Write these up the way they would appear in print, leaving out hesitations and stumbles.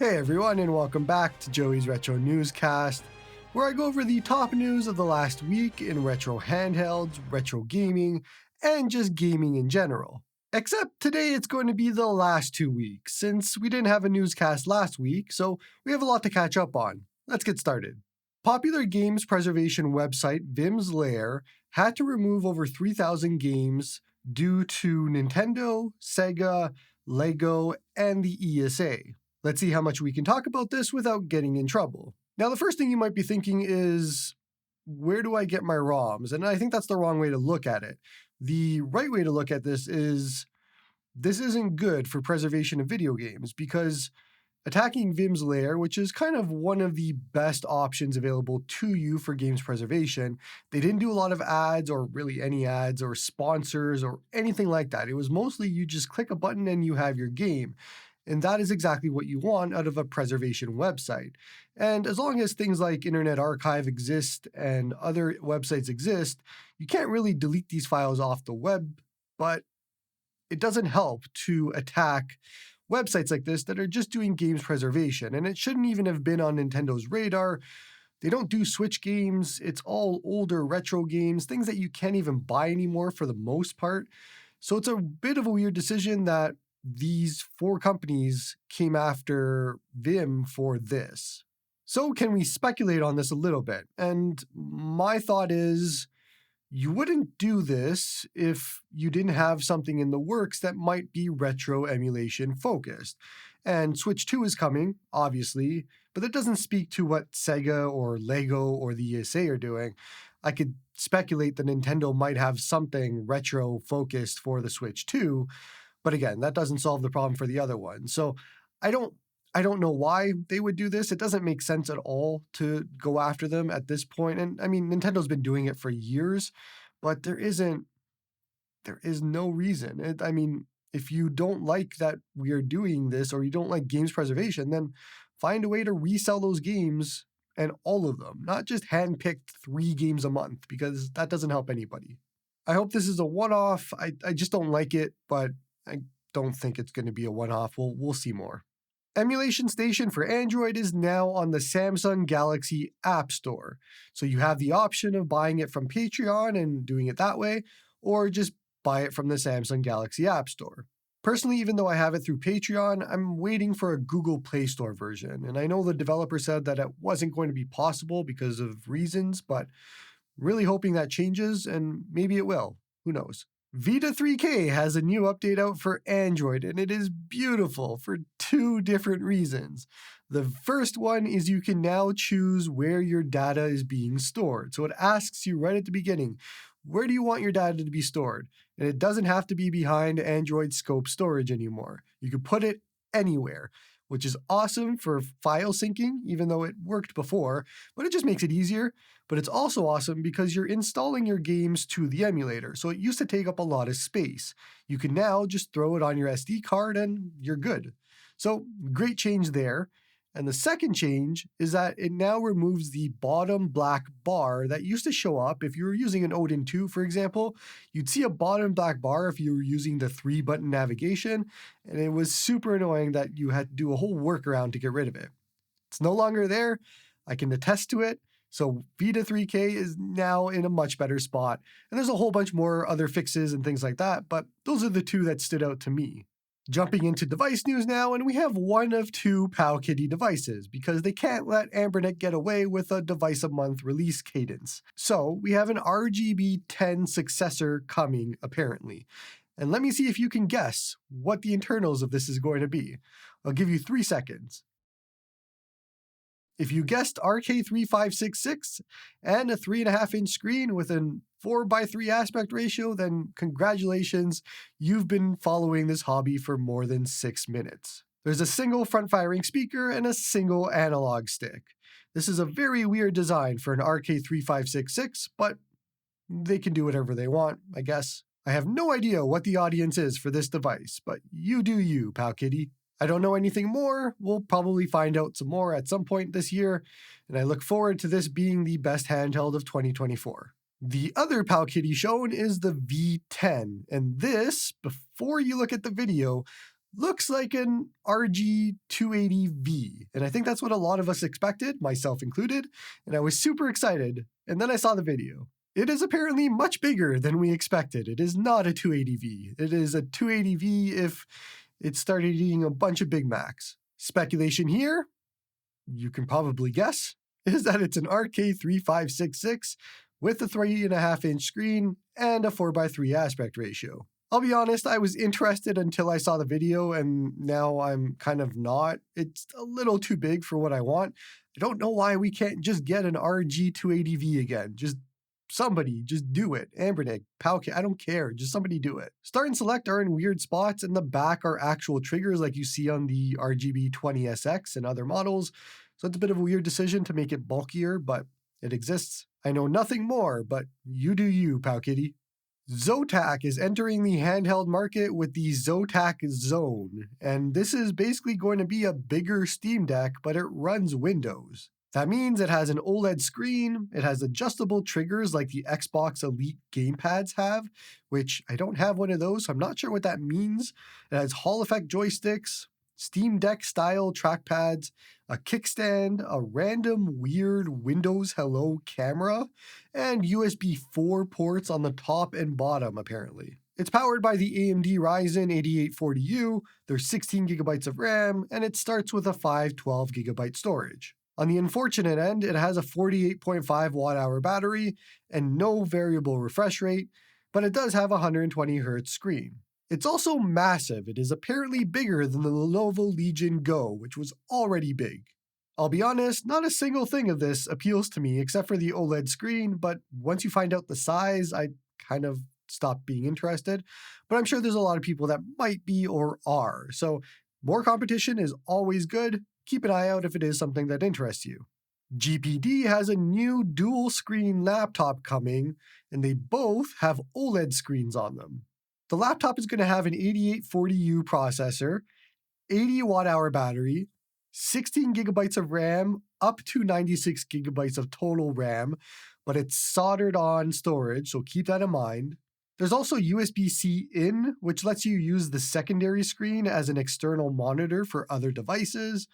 Hey everyone, and welcome back to Joey's Retro Newscast, where I go over the top news of the last week in retro handhelds, retro gaming, and just gaming in general. Except today it's going to be the last 2 weeks, since we didn't have a newscast last week, so we have a lot to catch up on. Let's get started. Popular games preservation website Vimm's Lair had to remove over 3,000 games due to Nintendo, Sega, Lego, and the ESA. Let's see how much we can talk about this without getting in trouble. Now, the first thing you might be thinking is, where do I get my ROMs? And I think that's the wrong way to look at it. The right way to look at this isn't good for preservation of video games, because attacking Vimm's Lair, which is kind of one of the best options available to you for games preservation, they didn't do a lot of ads or really any ads or sponsors or anything like that. It was mostly you just click a button and you have your game. And that is exactly what you want out of a preservation website. And as long as things like Internet Archive exist and other websites exist, you can't really delete these files off the web, but it doesn't help to attack websites like this that are just doing games preservation. And it shouldn't even have been on Nintendo's radar. They don't do Switch games. It's all older retro games, things that you can't even buy anymore for the most part. So it's a bit of a weird decision that these 4 companies came after Vimm for this. So can we speculate on this a little bit? And my thought is, you wouldn't do this if you didn't have something in the works that might be retro emulation focused. And Switch 2 is coming, obviously, but that doesn't speak to what Sega or Lego or the ESA are doing. I could speculate that Nintendo might have something retro focused for the Switch 2, but again, that doesn't solve the problem for the other one. So I don't know why they would do this. It doesn't make sense at all to go after them at this point. And I mean, Nintendo's been doing it for years, but there is no reason. I mean, if you don't like that we are doing this, or you don't like games preservation, then find a way to resell those games, and all of them, not just handpicked 3 games a month, because that doesn't help anybody. I hope this is a one-off. I just don't like it, but I don't think it's going to be a one-off. We'll see more. Emulation Station for Android is now on the Samsung Galaxy App Store. So you have the option of buying it from Patreon and doing it that way, or just buy it from the Samsung Galaxy App Store. Personally, even though I have it through Patreon, I'm waiting for a Google Play Store version. And I know the developer said that it wasn't going to be possible because of reasons, but really hoping that changes, and maybe it will. Who knows? Vita 3K has a new update out for Android, and it is beautiful for 2 different reasons. The first one is you can now choose where your data is being stored. So it asks you right at the beginning, where do you want your data to be stored? And it doesn't have to be behind Android scope storage anymore. You can put it anywhere, which is awesome for file syncing, even though it worked before, but it just makes it easier. But it's also awesome because you're installing your games to the emulator, so it used to take up a lot of space. You can now just throw it on your SD card and you're good. So great change there. And the second change is that it now removes the bottom black bar that used to show up if you were using an Odin 2, for example. You'd see a bottom black bar if you were using the 3-button navigation, and it was super annoying that you had to do a whole workaround to get rid of it. It's no longer there. I can attest to it. So Vita 3K is now in a much better spot. And there's a whole bunch more other fixes and things like that, but those are the 2 that stood out to me. Jumping into device news now, and we have one of 2 Powkiddy devices, because they can't let AmberNet get away with a device-a-month release cadence. So we have an RGB 10 successor coming, apparently. And let me see if you can guess what the internals of this is going to be. I'll give you 3 seconds. If you guessed RK3566 and a 3.5-inch screen with an 4:3 aspect ratio, then congratulations, you've been following this hobby for more than 6 minutes. There's a single front-firing speaker and a single analog stick. This is a very weird design for an RK3566, but they can do whatever they want, I guess. I have no idea what the audience is for this device, but you do you, Powkiddy. I don't know anything more. We'll probably find out some more at some point this year, and I look forward to this being the best handheld of 2024. The other Powkiddy shown is the V10, and this, before you look at the video, looks like an RG280V, and I think that's what a lot of us expected, myself included, and I was super excited, and then I saw the video. It is apparently much bigger than we expected. It is not a 280V. It is a 280V if it started eating a bunch of Big Macs. Speculation here, you can probably guess, is that it's an RK3566 with a 3.5-inch screen and a 4:3 aspect ratio. I'll be honest, I was interested until I saw the video, and now I'm kind of not. It's a little too big for what I want. I don't know why we can't just get an RG280V again. Somebody, just do it. Ambernick, Powkiddy, I don't care. Just somebody do it. Start and select are in weird spots, and the back are actual triggers like you see on the RGB 20SX and other models. So it's a bit of a weird decision to make it bulkier, but it exists. I know nothing more, but you do you, Powkiddy. Zotac is entering the handheld market with the Zotac Zone, and this is basically going to be a bigger Steam Deck, but it runs Windows. That means it has an OLED screen, it has adjustable triggers like the Xbox Elite gamepads have, which I don't have one of those, so I'm not sure what that means. It has Hall effect joysticks, Steam Deck style trackpads, a kickstand, a random weird Windows Hello camera, and USB 4 ports on the top and bottom apparently. It's powered by the AMD Ryzen 8840U, there's 16GB of RAM, and it starts with a 512GB storage. On the unfortunate end, it has a 48.5 watt-hour battery and no variable refresh rate, but it does have a 120Hz screen. It's also massive. It is apparently bigger than the Lenovo Legion Go, which was already big. I'll be honest, not a single thing of this appeals to me except for the OLED screen, but once you find out the size, I kind of stop being interested. But I'm sure there's a lot of people that might be or are. So more competition is always good. Keep an eye out if it is something that interests you. GPD has a new dual screen laptop coming, and they both have OLED screens on them. The laptop is going to have an 8840U processor, 80 watt-hour battery, 16GB of RAM, up to 96GB of total RAM, but it's soldered on storage, so keep that in mind. There's also USB-C in, which lets you use the secondary screen as an external monitor for other devices.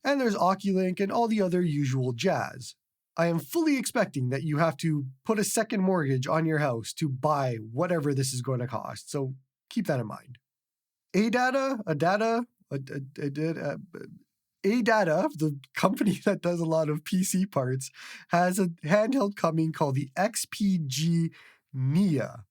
And there's Oculink and all the other usual jazz. I am fully expecting that you have to put a second mortgage on your house to buy whatever this is going to cost, so keep that in mind. ADATA, the company that does a lot of PC parts, has a handheld coming called the XPG Nia.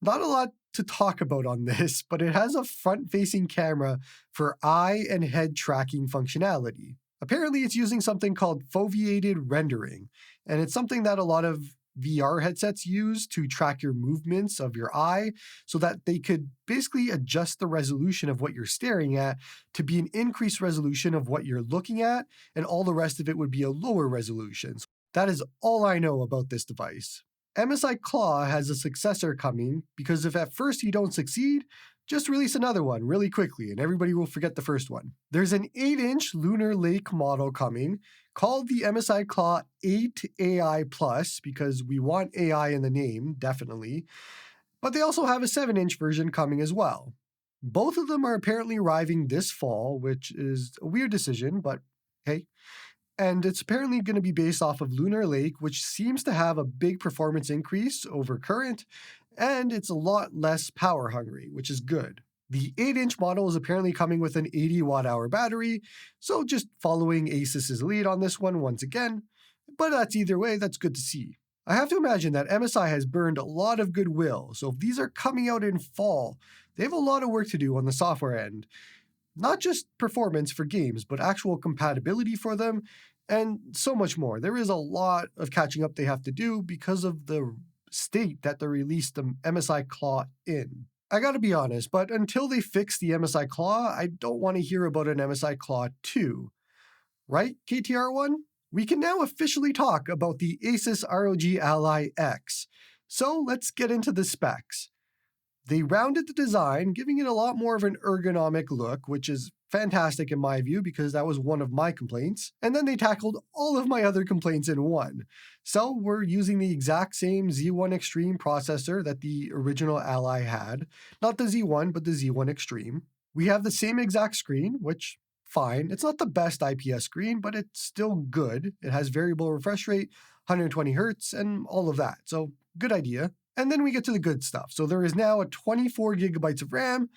Not a lot to talk about on this, but it has a front-facing camera for eye and head tracking functionality. Apparently, it's using something called foveated rendering, and it's something that a lot of VR headsets use to track your movements of your eye so that they could basically adjust the resolution of what you're staring at to be an increased resolution of what you're looking at, and all the rest of it would be a lower resolution. So that is all I know about this device. MSI Claw has a successor coming because if at first you don't succeed, just release another one really quickly and everybody will forget the first one. There's an 8-inch Lunar Lake model coming called the MSI Claw 8 AI Plus because we want AI in the name, definitely. But they also have a 7-inch version coming as well. Both of them are apparently arriving this fall, which is a weird decision, but hey. And it's apparently going to be based off of Lunar Lake, which seems to have a big performance increase over current, and it's a lot less power hungry, which is good. The 8-inch model is apparently coming with an 80 watt-hour battery, so just following Asus's lead on this one once again, but that's either way, that's good to see. I have to imagine that MSI has burned a lot of goodwill, so if these are coming out in fall, they have a lot of work to do on the software end. Not just performance for games, but actual compatibility for them, and so much more. There is a lot of catching up they have to do because of the state that they released the MSI Claw in. I gotta be honest, but until they fix the MSI Claw, I don't want to hear about an MSI Claw 2. Right, KTR1? We can now officially talk about the Asus ROG Ally X. So let's get into the specs. They rounded the design, giving it a lot more of an ergonomic look, which is fantastic in my view because that was one of my complaints. And then they tackled all of my other complaints in one. So we're using the exact same Z1 Extreme processor that the original Ally had. Not the Z1, but the Z1 Extreme. We have the same exact screen, which fine. It's not the best IPS screen, but it's still good. It has variable refresh rate, 120 hertz, and all of that. So good idea. And then we get to the good stuff. So there is now a 24 gigabytes of RAM,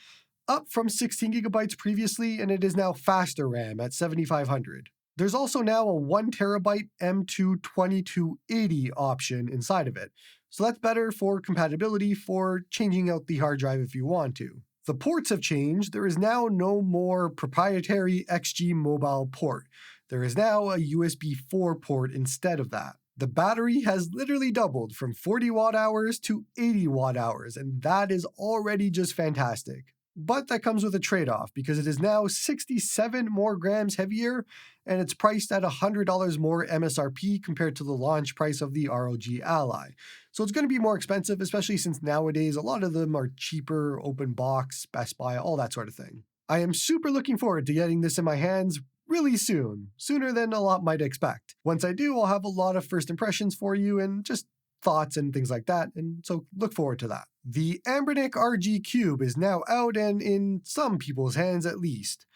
up from 16 gigabytes previously, and it is now faster RAM at 7500. There's also now a 1 terabyte M2 2280 option inside of it. So that's better for compatibility for changing out the hard drive if you want to. The ports have changed. There is now no more proprietary XG mobile port. There is now a USB 4 port instead of that. The battery has literally doubled from 40 watt hours to 80 watt hours, and that is already just fantastic. But that comes with a trade-off because it is now 67 more grams heavier and it's priced at $100 more MSRP compared to the launch price of the ROG Ally. So it's going to be more expensive, especially since nowadays a lot of them are cheaper, open box, Best Buy, all that sort of thing. I am super looking forward to getting this in my hands really soon, sooner than a lot might expect. Once I do, I'll have a lot of first impressions for you and just thoughts and things like that, and so look forward to that. The Anbernic RG Cube is now out and in some people's hands at least.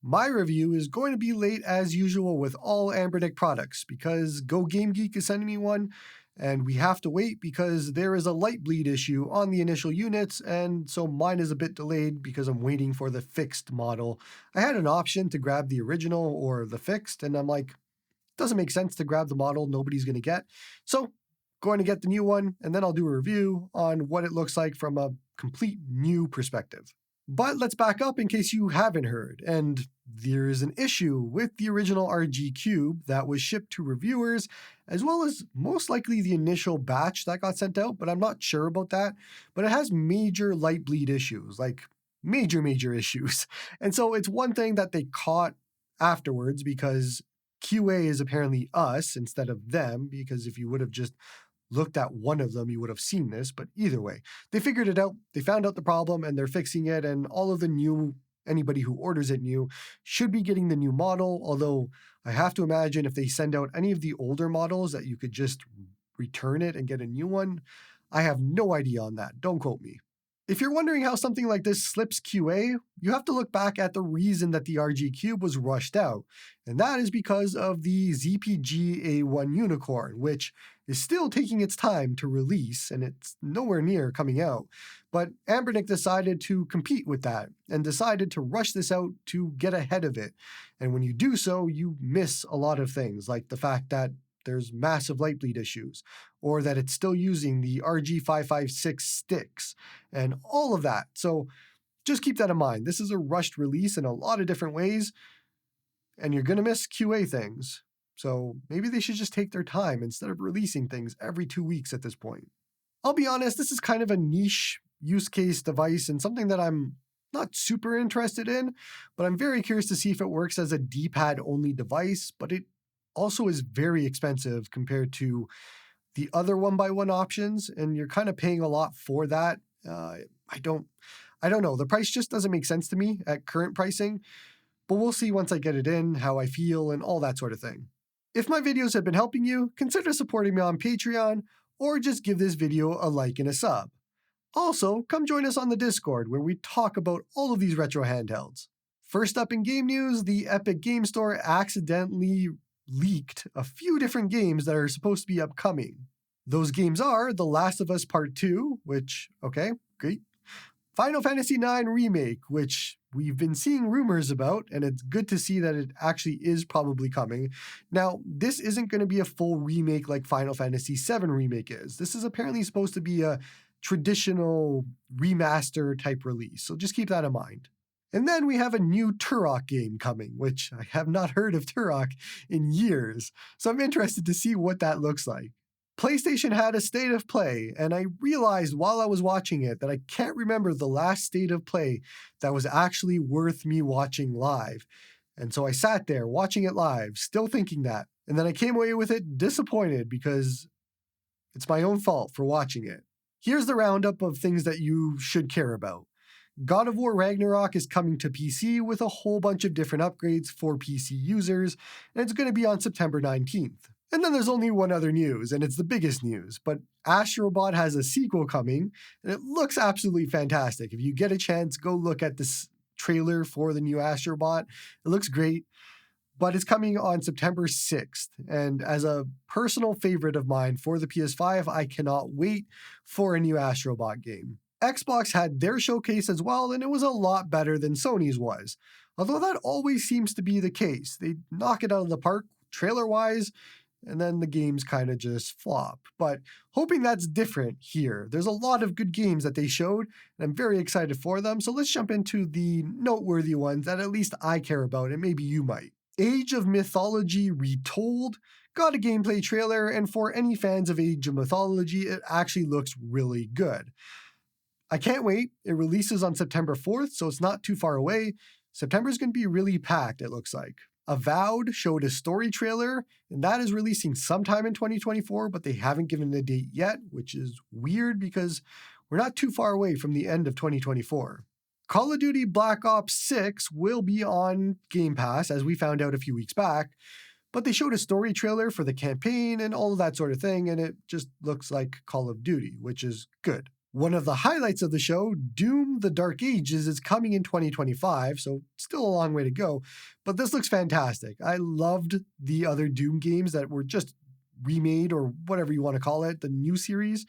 My review is going to be late as usual with all Anbernic products because Go Game Geek is sending me one, and we have to wait because there is a light bleed issue on the initial units, and so mine is a bit delayed because I'm waiting for the fixed model. I had an option to grab the original or the fixed, and I'm like, doesn't make sense to grab the model nobody's going to get. So going to get the new one, and then I'll do a review on what it looks like from a complete new perspective. But let's back up in case you haven't heard, and there is an issue with the original RG Cube that was shipped to reviewers, as well as most likely the initial batch that got sent out, but I'm not sure about that. But it has major light bleed issues, like major issues. And so it's one thing that they caught afterwards because QA is apparently us instead of them, because if you would have just looked at one of them, you would have seen this, but either way, they figured it out, they found out the problem, and they're fixing it, and all of the new, anybody who orders it new, should be getting the new model, although I have to imagine if they send out any of the older models that you could just return it and get a new one. I have no idea on that, don't quote me. If you're wondering how something like this slips QA, you have to look back at the reason that the RG Cube was rushed out, and that is because of the ZPG A1 Unicorn, which is still taking its time to release, and it's nowhere near coming out. But Anbernic decided to compete with that, and decided to rush this out to get ahead of it. And when you do so, you miss a lot of things, like the fact that there's massive light bleed issues, or that it's still using the RG556 sticks, and all of that. So just keep that in mind. This is a rushed release in a lot of different ways, and you're going to miss QA things. So maybe they should just take their time instead of releasing things every 2 weeks at this point. I'll be honest, this is kind of a niche use case device and something that I'm not super interested in, but I'm very curious to see if it works as a D-pad only device, but it also is very expensive compared to the other one-by-one options, and you're kind of paying a lot for that. I don't know. The price just doesn't make sense to me at current pricing, but we'll see once I get it in, how I feel, and all that sort of thing. If my videos have been helping you, consider supporting me on Patreon, or just give this video a like and a sub. Also, come join us on the Discord, where we talk about all of these retro handhelds. First up in game news, the Epic Game Store accidentally leaked a few different games that are supposed to be upcoming. Those games are The Last of Us Part 2, which, okay, great. Final Fantasy IX Remake, which we've been seeing rumors about, and it's good to see that it actually is probably coming. Now, this isn't going to be a full remake like Final Fantasy VII Remake is. This is apparently supposed to be a traditional remaster type release, so just keep that in mind. And then we have a new Turok game coming, which I have not heard of Turok in years, so I'm interested to see what that looks like. PlayStation had a State of Play, and I realized while I was watching it that I can't remember the last State of Play that was actually worth me watching live. And so I sat there watching it live, still thinking that, and then I came away with it disappointed because it's my own fault for watching it. Here's the roundup of things that you should care about. God of War Ragnarok is coming to PC with a whole bunch of different upgrades for PC users, and it's going to be on September 19th. And then there's only one other news, and it's the biggest news, but Astrobot has a sequel coming, and it looks absolutely fantastic. If you get a chance, go look at this trailer for the new Astrobot. It looks great, but it's coming on September 6th. And as a personal favorite of mine for the PS5, I cannot wait for a new Astrobot game. Xbox had their showcase as well, and it was a lot better than Sony's was. Although that always seems to be the case. They knock it out of the park trailer-wise, and then the games kind of just flop. But hoping that's different here. There's a lot of good games that they showed, and I'm very excited for them. So let's jump into the noteworthy ones that at least I care about, and maybe you might. Age of Mythology Retold got a gameplay trailer, and for any fans of Age of Mythology, it actually looks really good. I can't wait. It releases on September 4th, so it's not too far away. September's going to be really packed, it looks like. Avowed showed a story trailer, and that is releasing sometime in 2024, but they haven't given a date yet, which is weird because we're not too far away from the end of 2024. Call of Duty Black Ops 6 will be on Game Pass, as we found out a few weeks back, but they showed a story trailer for the campaign and all of that sort of thing, and it just looks like Call of Duty, which is good. One of the highlights of the show, Doom: The Dark Ages, is coming in 2025, so still a long way to go, but this looks fantastic. I loved the other Doom games that were just remade, or whatever you want to call it, the new series,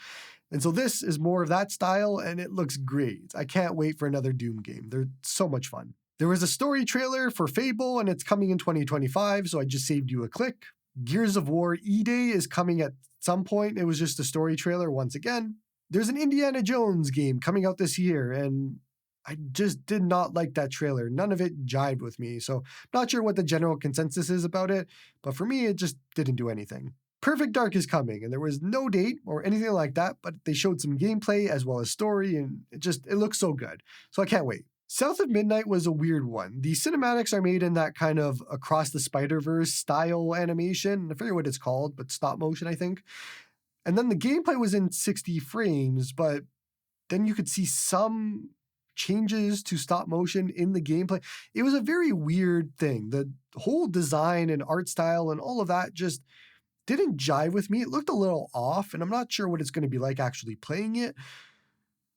and so this is more of that style, and it looks great. I can't wait for another Doom game. They're so much fun. There was a story trailer for Fable, and it's coming in 2025, so I just saved you a click. Gears of War E-Day is coming at some point. It was just a story trailer once again. There's an Indiana Jones game coming out this year, and I just did not like that trailer. None of it jived with me, so not sure what the general consensus is about it, but for me, it just didn't do anything. Perfect Dark is coming, and there was no date or anything like that, but they showed some gameplay as well as story, and it looks so good, so I can't wait. South of Midnight was a weird one. The cinematics are made in that kind of Across the Spider-Verse style animation. I forget what it's called, but stop motion, I think. And then the gameplay was in 60 frames, but then you could see some changes to stop motion in the gameplay. It was a very weird thing. The whole design and art style and all of that just didn't jive with me. It looked a little off, and I'm not sure what it's going to be like actually playing it,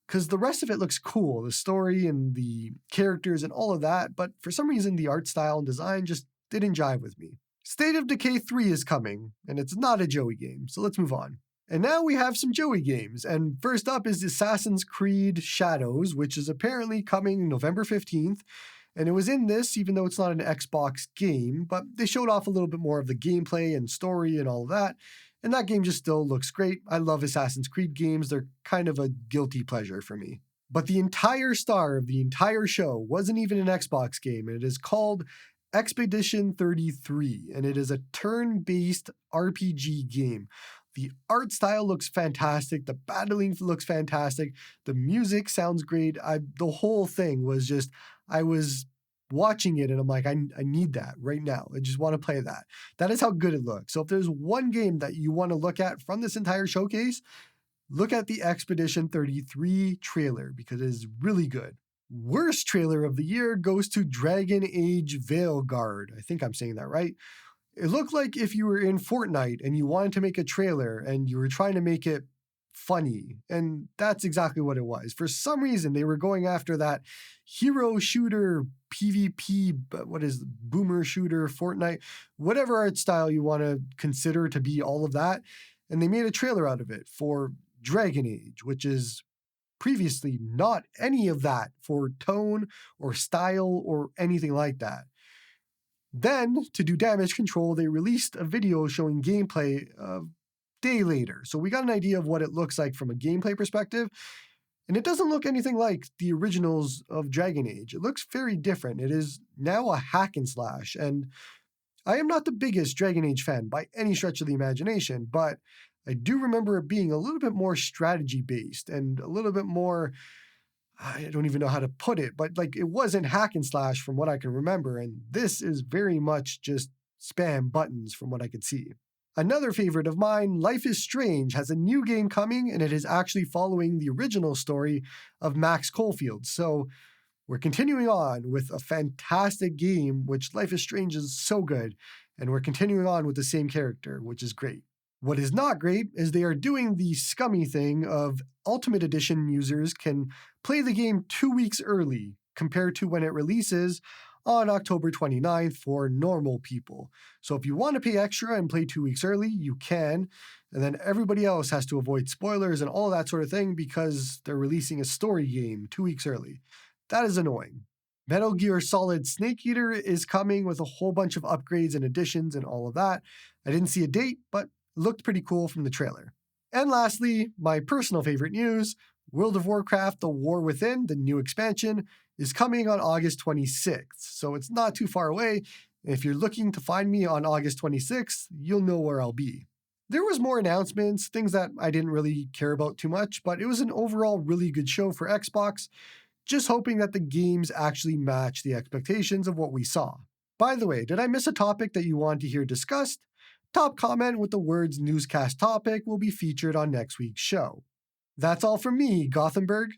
because the rest of it looks cool, the story and the characters and all of that, but for some reason the art style and design just didn't jive with me. State of Decay 3 is coming, and it's not a Joey game, so let's move on. And now we have some Joey games, and first up is Assassin's Creed Shadows, which is apparently coming November 15th, and it was in this, even though it's not an Xbox game, but they showed off a little bit more of the gameplay and story and all of that, and that game just still looks great. I love Assassin's Creed games. They're kind of a guilty pleasure for me. But the entire star of the entire show wasn't even an Xbox game, and it is called Expedition 33, and it is a turn-based RPG game. The art style looks fantastic. The battling looks fantastic. The music sounds great. The whole thing was just, I was watching it and I'm like, I need that right now. I just want to play that. That is how good it looks. So if there's one game that you want to look at from this entire showcase, look at the Expedition 33 trailer because it is really good. Worst trailer of the year goes to Dragon Age Veilguard. I think I'm saying that right. It looked like if you were in Fortnite and you wanted to make a trailer and you were trying to make it funny, and that's exactly what it was. For some reason, they were going after that hero shooter, PvP, what is boomer shooter, Fortnite, whatever art style you want to consider to be all of that, and they made a trailer out of it for Dragon Age, which is previously not any of that for tone or style or anything like that. Then, to do damage control, they released a video showing gameplay a day later. So we got an idea of what it looks like from a gameplay perspective. And it doesn't look anything like the originals of Dragon Age. It looks very different. It is now a hack and slash. And I am not the biggest Dragon Age fan by any stretch of the imagination, but I do remember it being a little bit more strategy-based and a little bit more, I don't even know how to put it, but like it wasn't hack and slash from what I can remember, and this is very much just spam buttons from what I could see. Another favorite of mine, Life is Strange, has a new game coming, and it is actually following the original story of Max Caulfield. So we're continuing on with a fantastic game, which Life is Strange is so good, and we're continuing on with the same character, which is great. What is not great is they are doing the scummy thing of Ultimate Edition users can play the game 2 weeks early compared to when it releases on October 29th for normal people. So if you want to pay extra and play 2 weeks early, you can. And then everybody else has to avoid spoilers and all that sort of thing because they're releasing a story game 2 weeks early. That is annoying. Metal Gear Solid Snake Eater is coming with a whole bunch of upgrades and additions and all of that. I didn't see a date, but it looked pretty cool from the trailer. And lastly, my personal favorite news, World of Warcraft: The War Within, the new expansion, is coming on August 26th, so it's not too far away. If you're looking to find me on August 26th, you'll know where I'll be. There was more announcements, things that I didn't really care about too much, but it was an overall really good show for Xbox, just hoping that the games actually match the expectations of what we saw. By the way, did I miss a topic that you want to hear discussed? Top comment with the words newscast topic will be featured on next week's show. That's all from me, Gothenburg.